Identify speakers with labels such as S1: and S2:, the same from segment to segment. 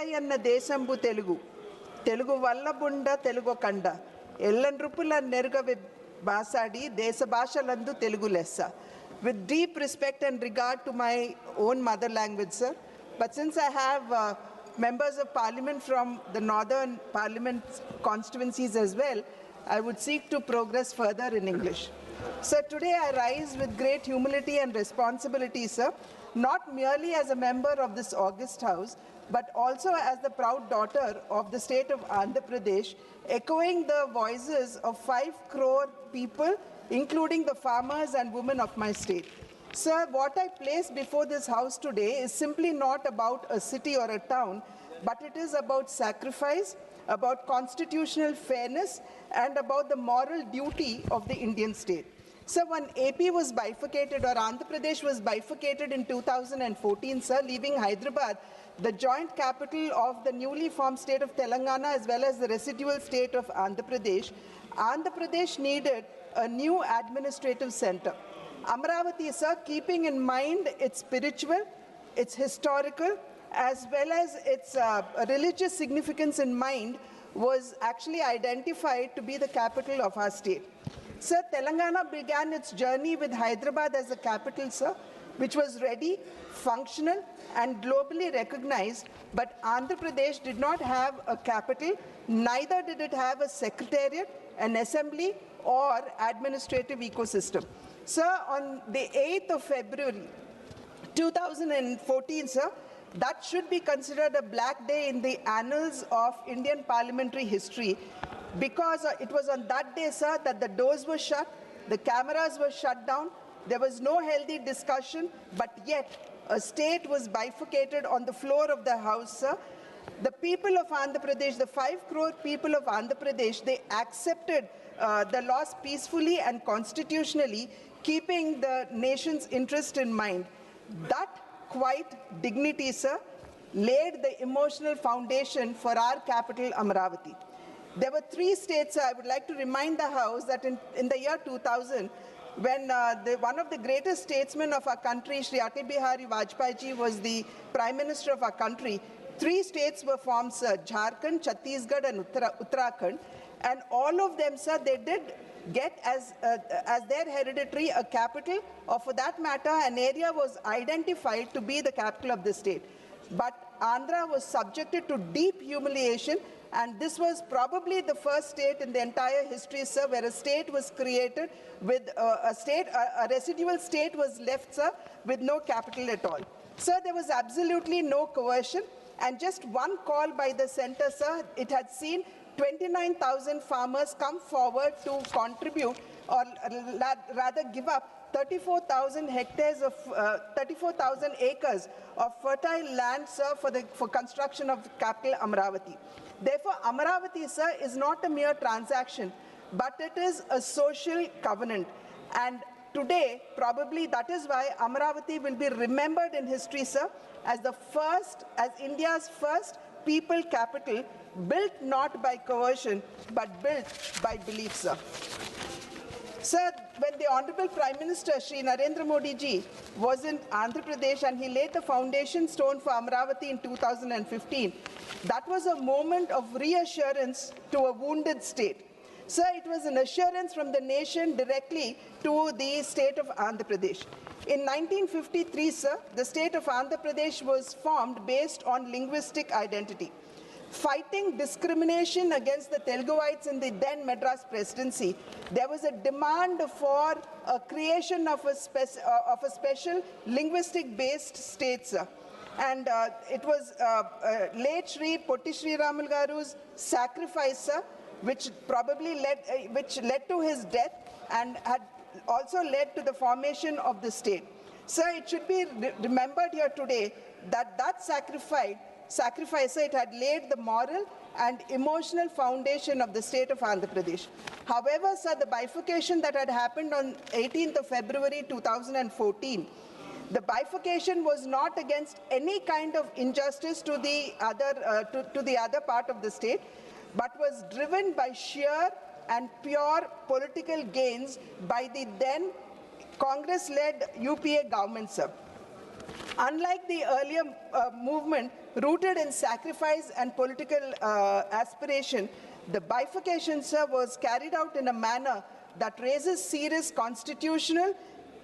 S1: Velayana Desambu Telugu, Telugu Vallabunda Telugu Kanda, Ellandrupula Nerga Basadi, Desa Bashalandu Telugu Lessa. With deep respect and regard to my own mother language, sir, but since I have members of parliament from the northern parliament constituencies as well, I would seek to progress further in English. Sir, today I rise with great humility and responsibility, sir, not merely as a member of this august house, but also as the proud daughter of the state of Andhra Pradesh, echoing the voices of 5 crore people, including the farmers and women of my state. Sir, what I place before this house today is simply not about a city or a town, but it is about sacrifice, about constitutional fairness, and about the moral duty of the Indian state. Sir, when AP was bifurcated, or Andhra Pradesh was bifurcated in 2014, sir, leaving Hyderabad, the joint capital of the newly formed state of Telangana as well as the residual state of Andhra Pradesh needed a new administrative center. Amaravati, sir, keeping in mind its spiritual, its historical, as well as its religious significance in mind, was actually identified to be the capital of our state. Sir, Telangana began its journey with Hyderabad as the capital, sir, which was ready, functional, and globally recognized, but Andhra Pradesh did not have a capital, neither did it have a secretariat, an assembly, or administrative ecosystem. Sir, on the 8th of February 2014, sir, that should be considered a black day in the annals of Indian parliamentary history, because it was on that day, sir, that the doors were shut, the cameras were shut down, there was no healthy discussion, but yet a state was bifurcated on the floor of the house, sir. The people of Andhra Pradesh, the 5 crore people of Andhra Pradesh, they accepted the loss peacefully and constitutionally, keeping the nation's interest in mind. That quiet dignity, sir, laid the emotional foundation for our capital, Amaravati. There were 3 states, sir. I would like to remind the House that in the year 2000, when one of the greatest statesmen of our country, Shri Atal Bihari Vajpayee ji, was the Prime Minister of our country, 3 states were formed, sir, Jharkhand, Chhattisgarh, and Uttarakhand. And all of them, sir, they did get as their hereditary a capital, or for that matter, an area was identified to be the capital of the state. But Andhra was subjected to deep humiliation, and this was probably the first state in the entire history, sir, where a state was created with a residual state was left, sir, with no capital at all. Sir, there was absolutely no coercion, and just one call by the center, sir, it had seen 29,000 farmers come forward to contribute, or rather give up 34,000 hectares of 34,000 acres of fertile land, sir, for construction of capital Amaravati. Therefore, Amaravati, sir, is not a mere transaction, but it is a social covenant. And today, probably that is why Amaravati will be remembered in history, sir, as India's first people capital, built not by coercion, but built by belief, sir. Sir, when the Honorable Prime Minister, Shri Narendra Modi ji, was in Andhra Pradesh and he laid the foundation stone for Amaravati in 2015, that was a moment of reassurance to a wounded state. Sir, it was an assurance from the nation directly to the state of Andhra Pradesh. In 1953, sir, the state of Andhra Pradesh was formed based on linguistic identity. Fighting discrimination against the Teluguites in the then Madras presidency, there was a demand for a creation of a special linguistic-based state, sir. And it was late Shri Potti Sri Ramal Garu's sacrifice, sir, which led to his death and had also led to the formation of the state. Sir, it should be remembered here today that sacrifice, it had laid the moral and emotional foundation of the state of Andhra Pradesh. However, sir, the bifurcation that had happened on 18th of February 2014, the bifurcation was not against any kind of injustice to the other part of the state, but was driven by sheer and pure political gains by the then Congress-led UPA government, sir. Unlike the earlier movement rooted in sacrifice and political aspiration, the bifurcation, sir, was carried out in a manner that raises serious constitutional,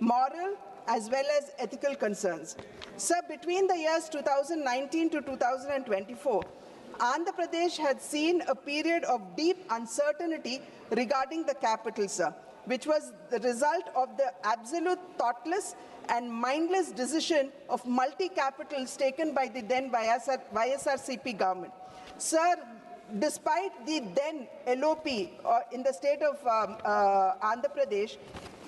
S1: moral, as well as ethical concerns. Sir, between the years 2019 to 2024, Andhra Pradesh had seen a period of deep uncertainty regarding the capital, sir, which was the result of the absolute thoughtless and mindless decision of multi-capitals taken by the then YSRCP government. Sir, despite the then LOP in the state of Andhra Pradesh,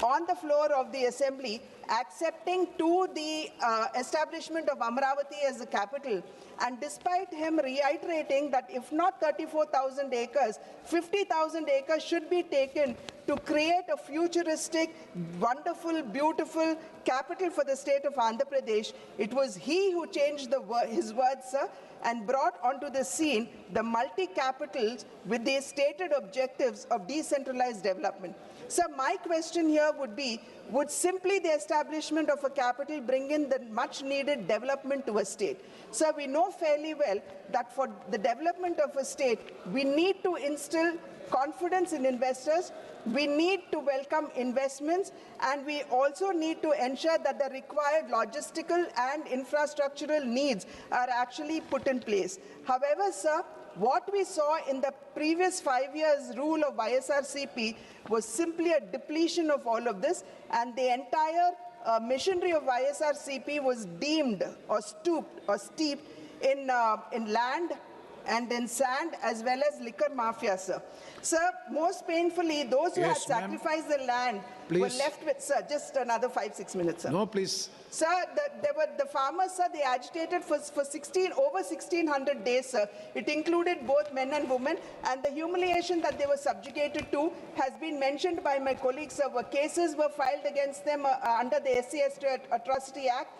S1: on the floor of the assembly, accepting to the establishment of Amravati as the capital, and despite him reiterating that if not 34,000 acres, 50,000 acres should be taken to create a futuristic, wonderful, beautiful capital for the state of Andhra Pradesh, it was he who changed his words, sir, and brought onto the scene the multi-capitals with the stated objectives of decentralized development. So my question here would be, would simply the establishment of a capital bring in the much needed development to a state? So we know fairly well that for the development of a state, we need to instill confidence in investors, we need to welcome investments, and we also need to ensure that the required logistical and infrastructural needs are actually put in place. However, sir, what we saw in the previous 5 years' rule of YSRCP was simply a depletion of all of this, and the entire machinery of YSRCP was deemed or stooped or steeped in land and in sand as well as liquor mafia, sir. Sir, most painfully, those who had sacrificed the land were left with, sir, just another 5-6 minutes, sir.
S2: No, please.
S1: Sir, the farmers, sir, they agitated for over 1,600 days, sir. It included both men and women, and the humiliation that they were subjugated to has been mentioned by my colleagues, sir. Cases were filed against them under the SC Atrocity Act.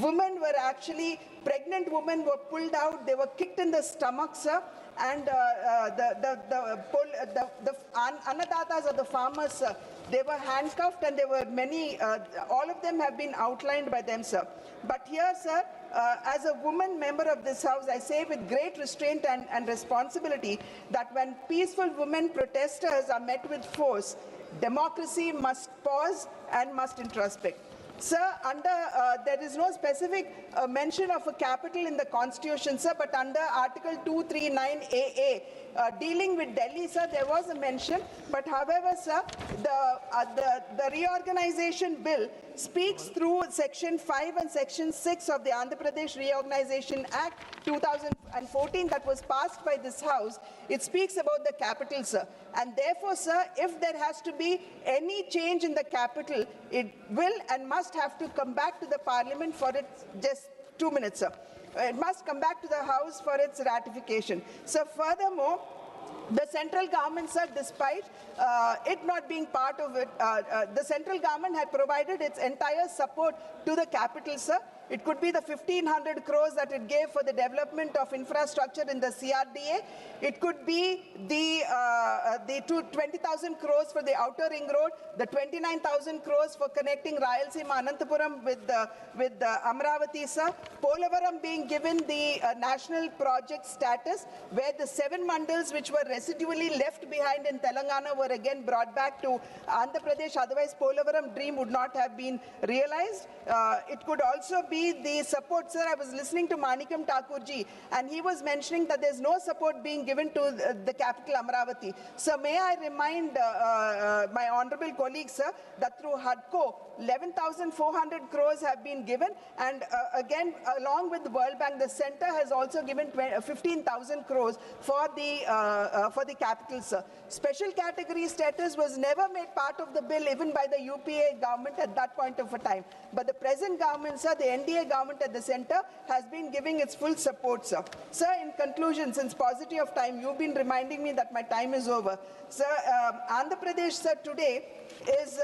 S1: Women were actually, pregnant women were pulled out, they were kicked in the stomach, sir, and the annadatas or the farmers, sir, they were handcuffed, and there were many, all of them have been outlined by them, sir. But here, sir, as a woman member of this House, I say with great restraint and responsibility that when peaceful women protesters are met with force, democracy must pause and must introspect. Sir, there is no specific mention of a capital in the Constitution, sir, but under Article 239AA, dealing with Delhi, sir, there was a mention. But however, sir, the reorganization bill speaks through Section 5 and Section 6 of the Andhra Pradesh Reorganization Act 2014 that was passed by this House. It speaks about the capital, sir. And therefore, sir, if there has to be any change in the capital, it will and must have to come back to the Parliament for its, just 2 minutes, sir. It must come back to the House for its ratification. So furthermore, the central government, sir, despite it not being part of it, the central government had provided its entire support to the capital, sir. It could be the 1,500 crores that it gave for the development of infrastructure in the CRDA. It could be the 20,000 crores for the outer ring road, the 29,000 crores for connecting Rayalaseema Anantapuram with Amravati, sir. Polavaram being given the national project status, where the 7 mandals which were residually left behind in Telangana were again brought back to Andhra Pradesh. Otherwise, Polavaram dream would not have been realized. It could also be the support, sir. I was listening to Manikam Thakurji, and he was mentioning that there's no support being given to the capital Amravati. So may I remind my honorable colleagues, sir, that through HUDCO, 11,400 crores have been given, and again, along with the World Bank, the center has also given 15,000 crores for the capital, sir. Special category status was never made part of the bill, even by the UPA government at that point of a time. But the present government, sir, the NDA government at the center, has been giving its full support, sir. Sir, in conclusion, since paucity of time, you've been reminding me that my time is over. Sir, Andhra Pradesh, sir, today is...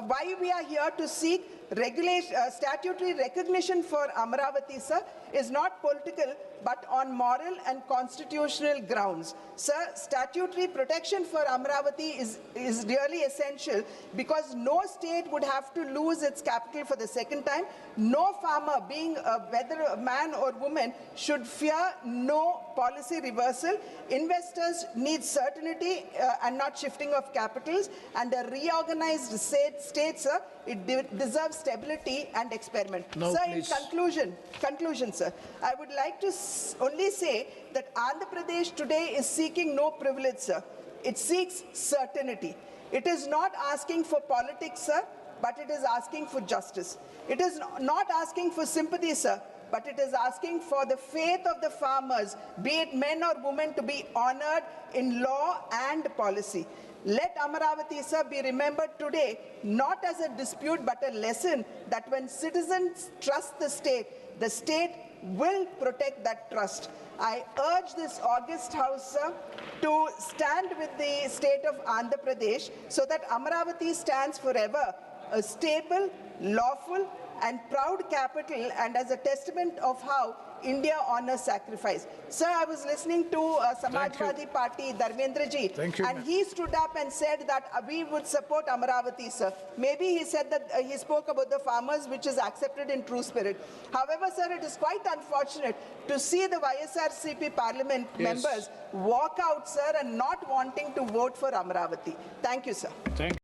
S1: why we are here to seek statutory recognition for Amaravati, sir, is not political but on moral and constitutional grounds. Sir, statutory protection for Amaravati is really essential because no state would have to lose its capital for the second time. No farmer, being whether a man or woman, should fear no policy reversal. Investors need certainty and not shifting of capitals, and a reorganized state, sir, it deserves stability and experiment.
S2: No,
S1: sir,
S2: please.
S1: in conclusion, sir, I would like to only say that Andhra Pradesh today is seeking no privilege, sir. It seeks certainty. It is not asking for politics, sir, but it is asking for justice. It is not asking for sympathy, sir, but it is asking for the faith of the farmers, be it men or women, to be honored in law and policy. Let Amaravati, sir, be remembered today not as a dispute but a lesson that when citizens trust the state will protect that trust. I urge this august House, sir, to stand with the state of Andhra Pradesh so that Amaravati stands forever a stable, lawful and proud capital, and as a testament of how India honors sacrifice. Sir, I was listening to Samajwadi Party, Dharmendra ji, and he stood up and said that we would support Amaravati, sir. Maybe he said that he spoke about the farmers, which is accepted in true spirit. However, sir, it is quite unfortunate to see the YSRCP parliament members walk out, sir, and not wanting to vote for Amaravati. Thank you, sir.
S2: Thank you.